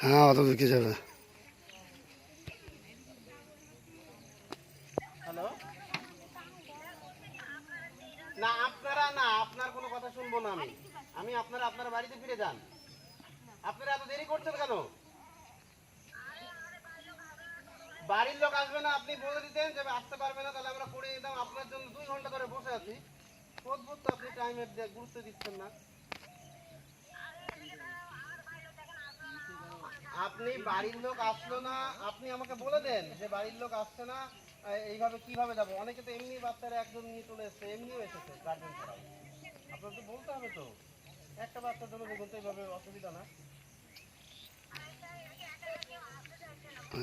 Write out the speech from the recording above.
হ্যাঁ অত ঢুকে যাবে। হ্যালো, না আপনারা না, আপনার কোনো কথা শুনবো না আমি। আমি আপনারা আপনার বাড়িতে ফিরে যান। আপনারা এত দেরি করছেন কেন? বাড়ির লোক আসবে না, আপনি বলে দিতেন যে আসতে পারবে না, তাহলে আমরা করে দিতাম। আপনার জন্য 2 ঘন্টা ধরে বসে আছি। অদ্ভুত তো, আপনি টাইমের গুরুত্ব দিচ্ছেন না। আপনি বাড়ির লোক আসলো না, আপনি আমাকে বলে দেন যে বাড়ির লোক আসছে না, এইভাবে কিভাবে যাবো? অনেকে তো এমনি বাচ্চারা একজন নিয়ে চলে এসছে, এমনিও এসেছে গার্জেন ছাড়াই। আপনার তো বলতে হবে তো, একটা বাচ্চার জন্য দেখুন তো এইভাবে অসুবিধা না।